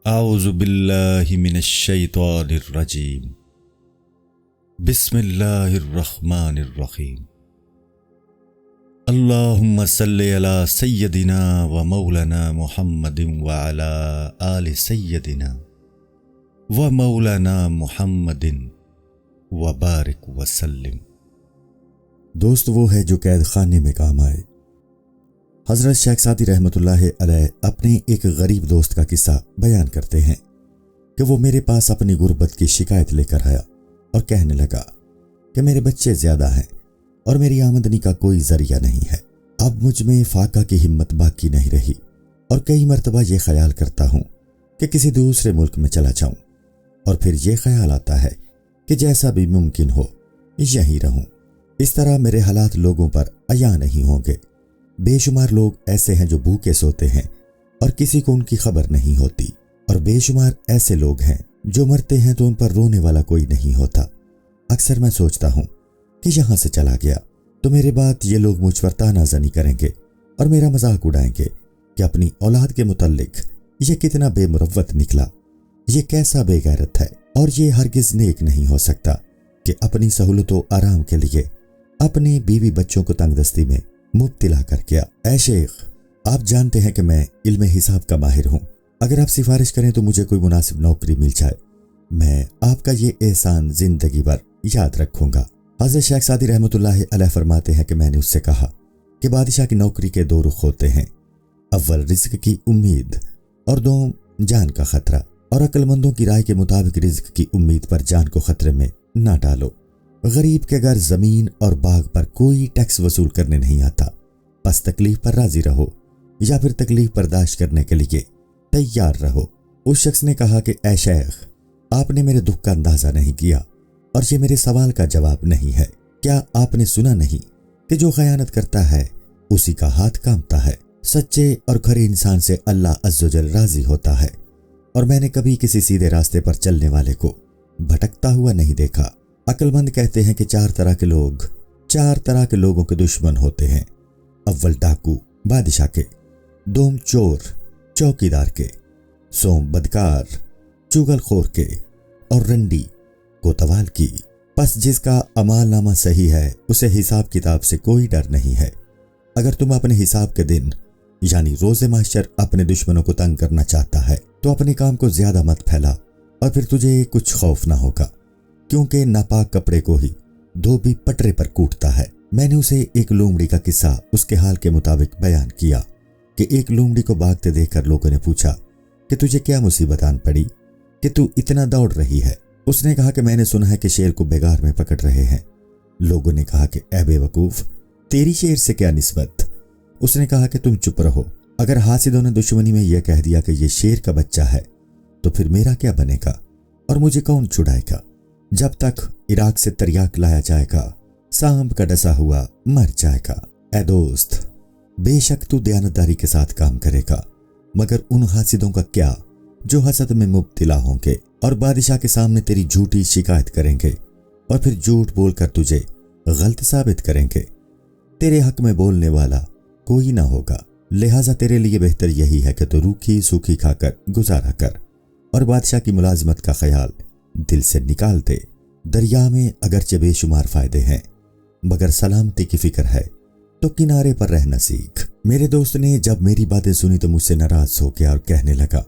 اعوذ باللہ من الشیطان الرجیم بسم اللہ الرحمن الرحیم اللہم صلی علی سیدنا و مولانا محمد وعلی آل سیدنا و مولانا محمد وبارک وسلم۔ دوست وہ ہے جو قید خانے میں کام آئے۔ حضرت شیخ سعدی رحمۃ اللہ علیہ اپنے ایک غریب دوست کا قصہ بیان کرتے ہیں کہ وہ میرے پاس اپنی غربت کی شکایت لے کر آیا اور کہنے لگا کہ میرے بچے زیادہ ہیں اور میری آمدنی کا کوئی ذریعہ نہیں ہے۔ اب مجھ میں فاقہ کی ہمت باقی نہیں رہی اور کئی مرتبہ یہ خیال کرتا ہوں کہ کسی دوسرے ملک میں چلا جاؤں، اور پھر یہ خیال آتا ہے کہ جیسا بھی ممکن ہو یہیں رہوں۔ اس طرح میرے حالات لوگوں پر عیاں نہیں ہوں گے۔ بے شمار لوگ ایسے ہیں جو بھوکے سوتے ہیں اور کسی کو ان کی خبر نہیں ہوتی، اور بے شمار ایسے لوگ ہیں جو مرتے ہیں تو ان پر رونے والا کوئی نہیں ہوتا۔ اکثر میں سوچتا ہوں کہ یہاں سے چلا گیا تو میرے بعد یہ لوگ مجھ پر طعنہ زنی کریں گے اور میرا مذاق اڑائیں گے کہ اپنی اولاد کے متعلق یہ کتنا بے مروت نکلا، یہ کیسا بے غیرت ہے، اور یہ ہرگز نیک نہیں ہو سکتا کہ اپنی سہولت و آرام کے لیے اپنے بیوی بچوں کو تنگ دستی میں مبتلا کر گیا۔ اے شیخ، آپ جانتے ہیں کہ میں علم حساب کا ماہر ہوں، اگر آپ سفارش کریں تو مجھے کوئی مناسب نوکری مل جائے، میں آپ کا یہ احسان زندگی بھر یاد رکھوں گا۔ حضرت شیخ سعدی رحمۃ اللہ علیہ فرماتے ہیں کہ میں نے اس سے کہا کہ بادشاہ کی نوکری کے دو رخ ہوتے ہیں، اول رزق کی امید اور دوم جان کا خطرہ، اور عقل مندوں کی رائے کے مطابق رزق کی امید پر جان کو خطرے میں نہ ڈالو۔ غریب کے گھر زمین اور باغ پر کوئی ٹیکس وصول کرنے نہیں آتا، بس تکلیف پر راضی رہو یا پھر تکلیف برداشت کرنے کے لیے تیار رہو۔ اس شخص نے کہا کہ اے شیخ، آپ نے میرے دکھ کا اندازہ نہیں کیا اور یہ میرے سوال کا جواب نہیں ہے۔ کیا آپ نے سنا نہیں کہ جو خیانت کرتا ہے اسی کا ہاتھ کانپتا ہے؟ سچے اور کھرے انسان سے اللہ عز و جل راضی ہوتا ہے، اور میں نے کبھی کسی سیدھے راستے پر چلنے والے کو بھٹکتا ہوا نہیں دیکھا۔ عقل مند کہتے ہیں کہ چار طرح کے لوگوں کے دشمن ہوتے ہیں، اول ڈاکو بادشاہ کے، دوم چور چوکیدار کے، سوم بدکار چغل خور کے، اور رنڈی کوتوال کی۔ پس جس کا اعمال نامہ صحیح ہے اسے حساب کتاب سے کوئی ڈر نہیں ہے۔ اگر تم اپنے حساب کے دن یعنی روز محشر اپنے دشمنوں کو تنگ کرنا چاہتا ہے تو اپنے کام کو زیادہ مت پھیلا، اور پھر تجھے کچھ خوف نہ ہوگا، کیونکہ ناپاک کپڑے کو ہی دھوبی پٹرے پر کوٹتا ہے۔ میں نے اسے ایک لومڑی کا قصہ اس کے حال کے مطابق بیان کیا کہ ایک لومڑی کو بھاگتے دیکھ کر لوگوں نے پوچھا کہ تجھے کیا مصیبت آن پڑی کہ تو اتنا دوڑ رہی ہے؟ اس نے کہا کہ میں نے سنا ہے کہ شیر کو بیگار میں پکڑ رہے ہیں۔ لوگوں نے کہا کہ اے بے وقوف، تیری شیر سے کیا نسبت؟ اس نے کہا کہ تم چپ رہو، اگر حاسدوں نے دشمنی میں یہ کہہ دیا کہ یہ شیر کا بچہ ہے تو پھر میرا کیا بنے گا اور مجھے کون چھڑائے گا؟ جب تک عراق سے تریاک لایا جائے گا سانپ کا ڈسا ہوا مر جائے گا۔ اے دوست، بے شک تو دیانتداری کے ساتھ کام کرے گا، مگر ان حاسدوں کا کیا جو حسد میں مبتلا ہوں گے اور بادشاہ کے سامنے تیری جھوٹی شکایت کریں گے اور پھر جھوٹ بول کر تجھے غلط ثابت کریں گے۔ تیرے حق میں بولنے والا کوئی نہ ہوگا، لہٰذا تیرے لیے بہتر یہی ہے کہ تو روکھی سوکھی کھا کر گزارا کر اور بادشاہ کی ملازمت کا خیال دل سے نکال دے۔ دریا میں اگرچہ بے شمار فائدے ہیں مگر سلامتی کی فکر ہے تو کنارے پر رہنا سیکھ۔ میرے دوست نے جب میری باتیں سنی تو مجھ سے ناراض ہو گیا اور کہنے لگا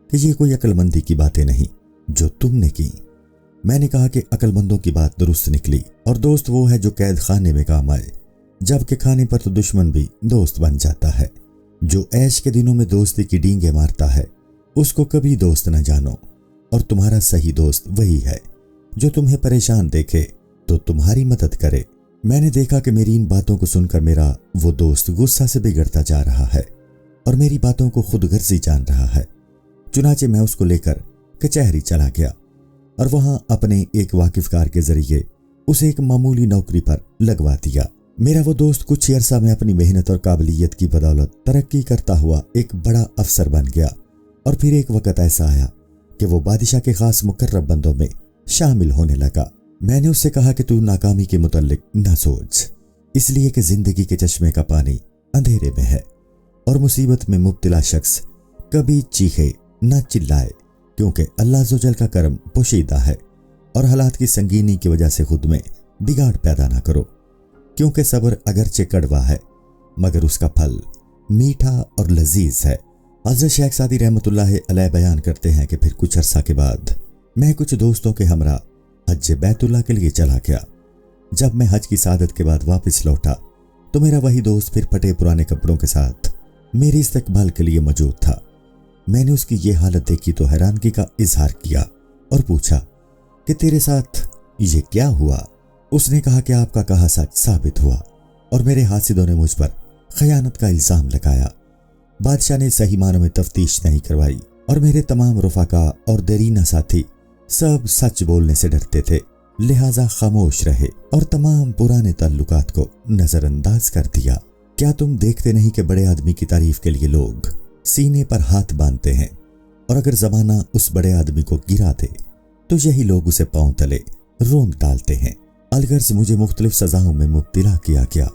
کہ یہ کوئی عقل مندی کی باتیں نہیں جو تم نے کی۔ میں نے کہا کہ عقل مندوں کی بات درست نکلی، اور دوست وہ ہے جو قید خانے میں کام آئے، جبکہ کھانے پر تو دشمن بھی دوست بن جاتا ہے۔ جو عیش کے دنوں میں دوستی کی ڈینگیں مارتا ہے اس کو کبھی دوست نہ جانو، اور تمہارا صحیح دوست وہی ہے جو تمہیں پریشان دیکھے تو تمہاری مدد کرے۔ میں نے دیکھا کہ میری ان باتوں کو سن کر میرا وہ دوست غصہ سے بگڑتا جا رہا ہے اور میری باتوں کو خود غرضی جان رہا ہے، چنانچہ میں اس کو لے کر کچہری چلا گیا اور وہاں اپنے ایک واقف کار کے ذریعے اسے ایک معمولی نوکری پر لگوا دیا۔ میرا وہ دوست کچھ عرصہ میں اپنی محنت اور قابلیت کی بدولت ترقی کرتا ہوا ایک بڑا افسر بن گیا، اور پھر ایک وقت ایسا آیا کہ وہ بادشاہ کے خاص مقرب بندوں میں شامل ہونے لگا۔ میں نے اس سے کہا کہ تو ناکامی کے متعلق نہ سوچ، اس لیے کہ زندگی کے چشمے کا پانی اندھیرے میں ہے، اور مصیبت میں مبتلا شخص کبھی چیخے نہ چلائے، کیونکہ اللہ عز و جل کا کرم پوشیدہ ہے، اور حالات کی سنگینی کی وجہ سے خود میں بگاڑ پیدا نہ کرو، کیونکہ صبر اگرچہ کڑوا ہے مگر اس کا پھل میٹھا اور لذیذ ہے۔ حضرت شیخ سعدی رحمۃ اللہ علیہ بیان کرتے ہیں کہ پھر کچھ عرصہ کے بعد میں کچھ دوستوں کے ہمراہ حج بیت اللہ کے لیے چلا گیا۔ جب میں حج کی سعادت کے بعد واپس لوٹا تو میرا وہی دوست پھر پھٹے پرانے کپڑوں کے ساتھ میری استقبال کے لیے موجود تھا۔ میں نے اس کی یہ حالت دیکھی تو حیرانگی کا اظہار کیا اور پوچھا کہ تیرے ساتھ یہ کیا ہوا؟ اس نے کہا کہ آپ کا کہا سچ ثابت ہوا اور میرے حاسدوں نے مجھ پر خیانت کا الزام لگایا۔ بادشاہ نے صحیح معنوں میں تفتیش نہیں کروائی اور میرے تمام رفقا اور دیرینہ ساتھی سب سچ بولنے سے ڈرتے تھے، لہٰذا خاموش رہے اور تمام پرانے تعلقات کو نظر انداز کر دیا۔ کیا تم دیکھتے نہیں کہ بڑے آدمی کی تعریف کے لیے لوگ سینے پر ہاتھ باندھتے ہیں، اور اگر زمانہ اس بڑے آدمی کو گرا دے تو یہی لوگ اسے پاؤں تلے روم ڈالتے ہیں۔ الغرض مجھے مختلف سزاؤں میں مبتلا کیا گیا،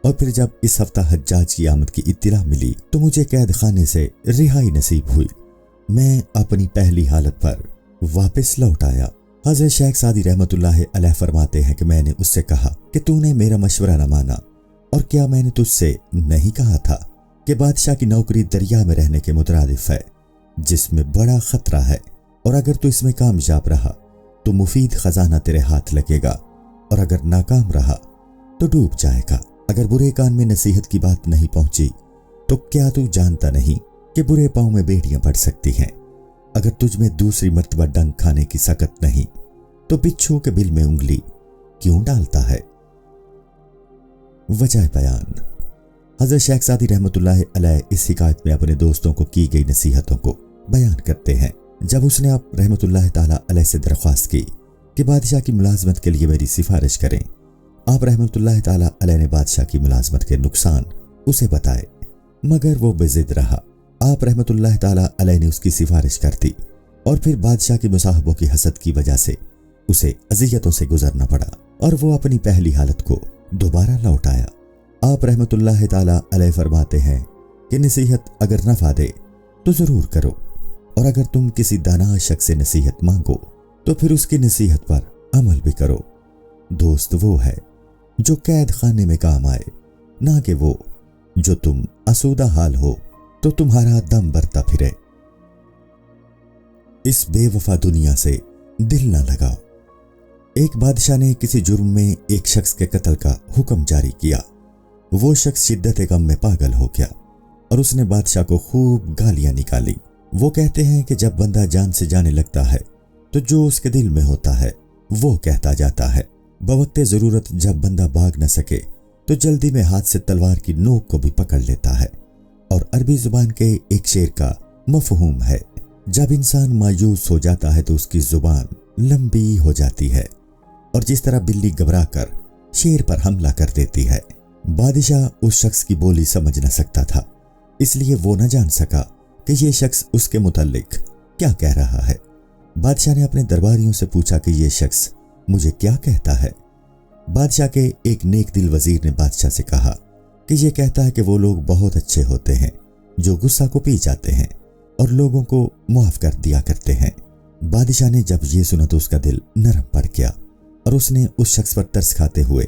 اور پھر جب اس ہفتہ حجاج کی آمد کی اطلاع ملی تو مجھے قید خانے سے رہائی نصیب ہوئی۔ میں اپنی پہلی حالت پر واپس لوٹ آیا۔ حضرت شیخ سعدی رحمۃ اللہ علیہ فرماتے ہیں کہ میں نے اس سے کہا کہ تو نے میرا مشورہ نہ مانا، اور کیا میں نے تجھ سے نہیں کہا تھا کہ بادشاہ کی نوکری دریا میں رہنے کے مترادف ہے، جس میں بڑا خطرہ ہے، اور اگر تو اس میں کامیاب رہا تو مفید خزانہ تیرے ہاتھ لگے گا، اور اگر ناکام رہا تو ڈوب جائے گا۔ اگر برے کان میں نصیحت کی بات نہیں پہنچی تو کیا تو جانتا نہیں کہ برے پاؤں میں بیڑیاں پڑ سکتی ہیں؟ اگر تجھ میں دوسری مرتبہ ڈنگ کھانے کی سکت نہیں تو بچھو کے بل میں انگلی کیوں ڈالتا ہے؟ وجہ بیان۔ حضرت شیخ سعدی رحمۃ اللہ علیہ اس حکایت میں اپنے دوستوں کو کی گئی نصیحتوں کو بیان کرتے ہیں۔ جب اس نے آپ رحمۃ اللہ تعالیٰ علیہ سے درخواست کی کہ بادشاہ کی ملازمت کے لیے میری سفارش کریں، آپ رحمۃ اللہ تعالیٰ علیہ نے بادشاہ کی ملازمت کے نقصان اسے بتائے، مگر وہ بے ضد رہا۔ آپ رحمۃ اللہ تعالیٰ علیہ نے اس کی سفارش کر دی، اور پھر بادشاہ کے مصاحبوں کی حسد کی وجہ سے اسے اذیتوں سے گزرنا پڑا، اور وہ اپنی پہلی حالت کو دوبارہ لوٹ آیا۔ آپ رحمۃ اللہ تعالیٰ علیہ فرماتے ہیں کہ نصیحت اگر نفع دے تو ضرور کرو، اور اگر تم کسی دانا شخص سے نصیحت مانگو تو پھر اس کی نصیحت پر عمل بھی کرو۔ دوست وہ ہے جو قید خانے میں کام آئے، نہ کہ وہ جو تم آسودہ حال ہو تو تمہارا دم برتا پھرے۔ اس بے وفا دنیا سے دل نہ لگاؤ۔ ایک بادشاہ نے کسی جرم میں ایک شخص کے قتل کا حکم جاری کیا۔ وہ شخص شدت غم میں پاگل ہو گیا، اور اس نے بادشاہ کو خوب گالیاں نکالی۔ وہ کہتے ہیں کہ جب بندہ جان سے جانے لگتا ہے تو جو اس کے دل میں ہوتا ہے وہ کہتا جاتا ہے۔ بوقت ضرورت جب بندہ بھاگ نہ سکے تو جلدی میں ہاتھ سے تلوار کی نوک کو بھی پکڑ لیتا ہے۔ اور عربی زبان کے ایک شعر کا مفہوم ہے، جب انسان مایوس ہو جاتا ہے تو اس کی زبان لمبی ہو جاتی ہے، اور جس طرح بلی گھبرا کر شیر پر حملہ کر دیتی ہے۔ بادشاہ اس شخص کی بولی سمجھ نہ سکتا تھا، اس لیے وہ نہ جان سکا کہ یہ شخص اس کے متعلق کیا کہہ رہا ہے۔ بادشاہ نے اپنے درباریوں سے پوچھا کہ یہ شخص مجھے کیا کہتا ہے؟ بادشاہ کے ایک نیک دل وزیر نے بادشاہ سے کہا کہ یہ کہتا ہے کہ وہ لوگ بہت اچھے ہوتے ہیں جو غصہ کو پی جاتے ہیں اور لوگوں کو معاف کر دیا کرتے ہیں۔ بادشاہ نے جب یہ سنا تو اس کا دل نرم پڑ گیا، اور اس نے اس شخص پر ترس کھاتے ہوئے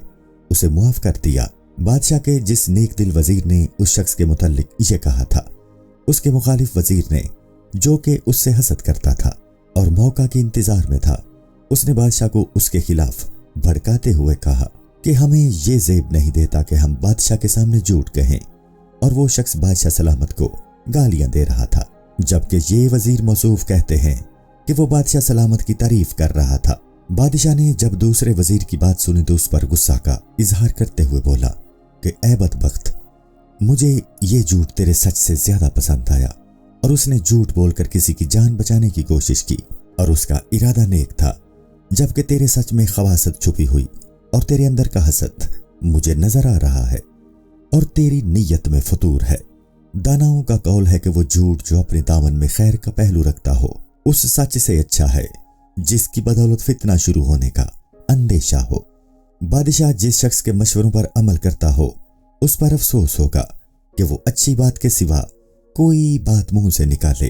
اسے معاف کر دیا۔ بادشاہ کے جس نیک دل وزیر نے اس شخص کے متعلق یہ کہا تھا، اس کے مخالف وزیر نے، جو کہ اس سے حسد کرتا تھا اور موقع کے انتظار میں تھا، اس نے بادشاہ کو اس کے خلاف بھڑکاتے ہوئے کہا کہ ہمیں یہ زیب نہیں دیتا کہ ہم بادشاہ کے سامنے جھوٹ کہیں، اور وہ شخص بادشاہ سلامت کو گالیاں دے رہا تھا، جبکہ یہ وزیر موصوف کہتے ہیں کہ وہ بادشاہ سلامت کی تعریف کر رہا تھا۔ بادشاہ نے جب دوسرے وزیر کی بات سنی تو اس پر غصہ کا اظہار کرتے ہوئے بولا کہ اے بدبخت، مجھے یہ جھوٹ تیرے سچ سے زیادہ پسند آیا۔ اور اس نے جھوٹ بول کر کسی کی جان بچانے کی کوشش کی، اور اس کا ارادہ نیک تھا، جبکہ تیرے سچ میں خواصت چھپی ہوئی اور تیرے اندر کا حسد مجھے نظر آ رہا ہے، اور تیری نیت میں فتور ہے۔ داناؤں کا قول ہے کہ وہ جھوٹ جو اپنے دامن میں خیر کا پہلو رکھتا ہو اس سچ سے اچھا ہے جس کی بدولت فتنہ شروع ہونے کا اندیشہ ہو۔ بادشاہ جس شخص کے مشوروں پر عمل کرتا ہو اس پر افسوس ہوگا کہ وہ اچھی بات کے سوا کوئی بات منہ سے نکالے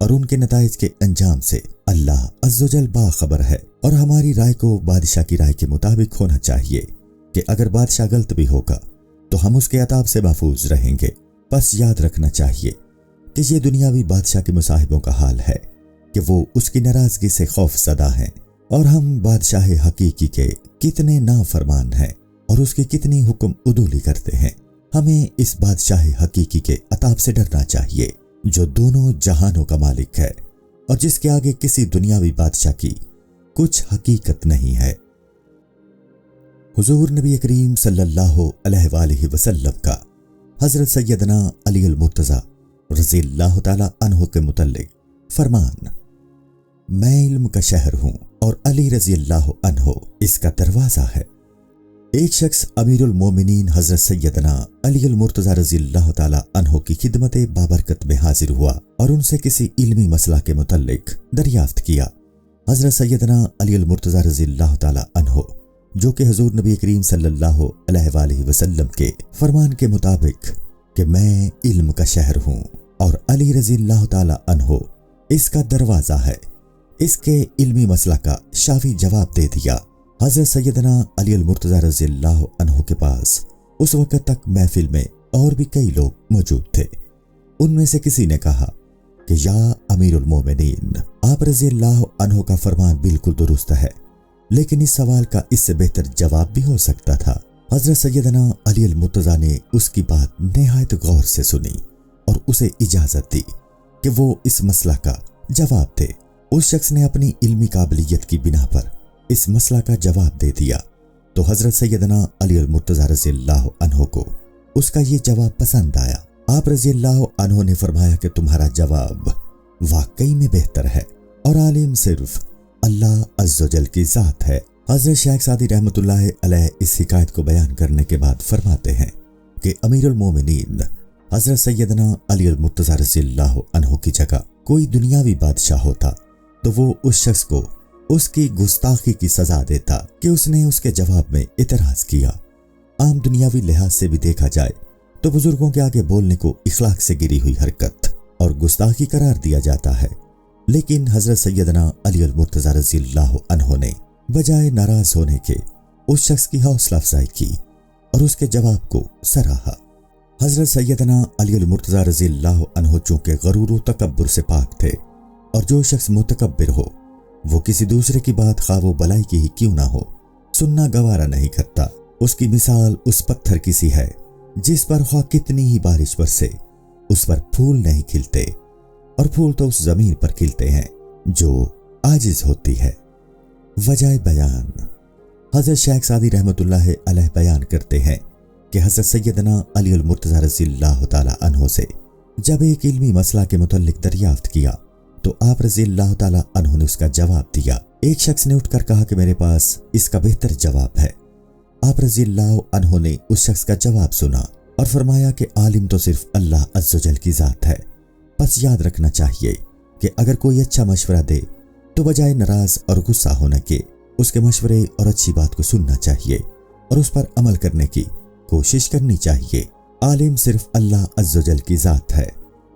اور ان کے نتائج کے انجام سے اللہ عز و جل باخبر ہے، اور ہماری رائے کو بادشاہ کی رائے کے مطابق ہونا چاہیے کہ اگر بادشاہ غلط بھی ہوگا تو ہم اس کے عطاب سے محفوظ رہیں گے۔ بس یاد رکھنا چاہیے کہ یہ دنیاوی بادشاہ کے مصاحبوں کا حال ہے کہ وہ اس کی ناراضگی سے خوف زدہ ہیں، اور ہم بادشاہ حقیقی کے کتنے نافرمان ہیں اور اس کی کتنی حکم عدولی کرتے ہیں۔ ہمیں اس بادشاہ حقیقی کے عطاب سے ڈرنا چاہیے جو دونوں جہانوں کا مالک ہے اور جس کے آگے کسی دنیاوی بادشاہ کی کچھ حقیقت نہیں ہے۔ حضور نبی کریم صلی اللہ علیہ وآلہ وسلم کا حضرت سیدنا علی المرتضیٰ رضی اللہ تعالی عنہ کے متعلق فرمان: میں علم کا شہر ہوں اور علی رضی اللہ عنہ اس کا دروازہ ہے۔ ایک شخص امیر المومنین حضرت سیدنا علی المرتضیٰ رضی اللہ تعالی عنہ کی خدمت بابرکت میں حاضر ہوا اور ان سے کسی علمی مسئلہ کے متعلق دریافت کیا۔ حضرت سیدنا علی المرتضیٰ رضی اللہ تعالی عنہ، جو کہ حضور نبی کریم صلی اللہ علیہ وآلہ وسلم کے فرمان کے مطابق کہ میں علم کا شہر ہوں اور علی رضی اللہ تعالی عنہ اس کا دروازہ ہے، اس کے علمی مسئلہ کا شافی جواب دے دیا۔ حضرت سیدنا علی المرتضیٰ رضی اللہ عنہ کے پاس اس وقت تک محفل میں اور بھی کئی لوگ موجود تھے۔ ان میں سے کسی نے کہا کہ یا امیر المومنین، آپ رضی اللہ عنہ کا فرمان بالکل درست ہے، لیکن اس سوال کا اس سے بہتر جواب بھی ہو سکتا تھا۔ حضرت سیدنا علی المرتضیٰ نے اس کی بات نہایت غور سے سنی اور اسے اجازت دی کہ وہ اس مسئلہ کا جواب دے۔ اس شخص نے اپنی علمی قابلیت کی بنا پر اس مسئلہ کا جواب دے دیا تو حضرت سیدنا علی المرتضیٰ رضی اللہ عنہ کو اس کا یہ جواب پسند آیا۔ آپ رضی اللہ عنہ نے فرمایا کہ تمہارا جواب واقعی میں بہتر ہے اور عالم صرف اللہ عز و جل کی ذات ہے۔ حضرت شیخ سعدی رحمۃ اللہ علیہ اس حکایت کو بیان کرنے کے بعد فرماتے ہیں کہ امیر المومنین حضرت سیدنا علی المرتضیٰ رضی اللہ عنہ کی جگہ کوئی دنیاوی بادشاہ ہوتا تو وہ اس شخص کو اس کی گستاخی کی سزا دیتا کہ اس نے اس کے جواب میں اعتراض کیا۔ عام دنیاوی لحاظ سے بھی دیکھا جائے تو بزرگوں کے آگے بولنے کو اخلاق سے گری ہوئی حرکت اور گستاخی قرار دیا جاتا ہے، لیکن حضرت سیدنا علی المرتضیٰ رضی اللہ عنہ نے بجائے ناراض ہونے کے اس شخص کی حوصلہ افزائی کی اور اس کے جواب کو سراہا۔ حضرت سیدنا علی المرتضیٰ رضی اللہ عنہ چونکہ غرور و تکبر سے پاک تھے، اور جو شخص متکبر ہو وہ کسی دوسرے کی بات خواہ و بلائی کی ہی کیوں نہ ہو سننا گوارا نہیں کرتا۔ اس کی مثال اس پتھر کی سی ہے جس پر خواہ کتنی ہی بارش برسے اس پر پھول نہیں کھلتے، اور پھول تو اس زمین پر کھلتے ہیں جو عاجز ہوتی ہے۔ وجہ بیان: حضرت شیخ سعدی رحمۃ اللہ علیہ بیان کرتے ہیں کہ حضرت سیدنا علی المرتضیٰ رضی اللہ تعالی عنہ سے جب ایک علمی مسئلہ کے متعلق دریافت کیا تو آپ رضی اللہ تعالی عنہ نے اس کا جواب دیا۔ ایک شخص نے اٹھ کر کہا کہ میرے پاس اس کا بہتر جواب ہے۔ آپ رضی اللہ عنہ نے اس شخص کا جواب سنا اور فرمایا کہ عالم تو صرف اللہ عز و جل کی ذات ہے، بس یاد رکھنا چاہیے کہ اگر کوئی اچھا مشورہ دے تو بجائے ناراض اور غصہ ہونے کے اس کے مشورے اور اچھی بات کو سننا چاہیے اور اس پر عمل کرنے کی کوشش کرنی چاہیے۔ عالم صرف اللہ عز و جل کی ذات ہے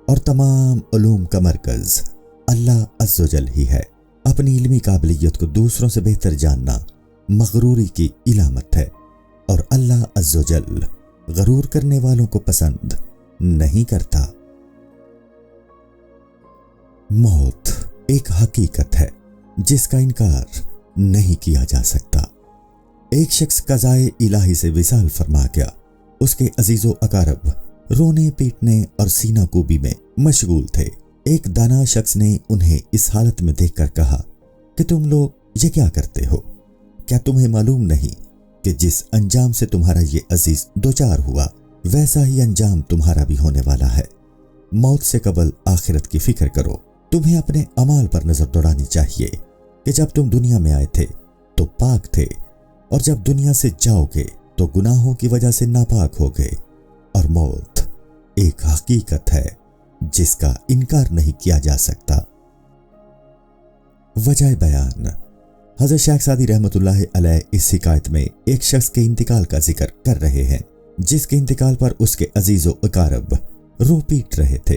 اور تمام علوم کا مرکز اللہ عز و جل ہی ہے۔ اپنی علمی قابلیت کو دوسروں سے بہتر جاننا مغروری کی علامت ہے، اور اللہ عز و جل غرور کرنے والوں کو پسند نہیں کرتا۔ موت ایک حقیقت ہے جس کا انکار نہیں کیا جا سکتا۔ ایک شخص قضائے الہی سے وصال فرما گیا۔ اس کے عزیز و اقارب رونے پیٹنے اور سینہ کوبی میں مشغول تھے۔ ایک دانا شخص نے انہیں اس حالت میں دیکھ کر کہا کہ تم لوگ یہ کیا کرتے ہو؟ کیا تمہیں معلوم نہیں کہ جس انجام سے تمہارا یہ عزیز دوچار ہوا ویسا ہی انجام تمہارا بھی ہونے والا ہے؟ موت سے قبل آخرت کی فکر کرو۔ تمہیں اپنے اعمال پر نظر دوڑانی چاہیے کہ جب تم دنیا میں آئے تھے تو پاک تھے، اور جب دنیا سے جاؤ گے تو گناہوں کی وجہ سے ناپاک ہو گئے، اور موت ایک حقیقت ہے جس کا انکار نہیں کیا جا سکتا۔ وجہ بیان: حضرت شیخ سعدی رحمۃ اللہ علیہ اس حکایت میں ایک شخص کے انتقال کا ذکر کر رہے ہیں جس کے انتقال پر اس کے عزیز و اقارب رو پیٹ رہے تھے۔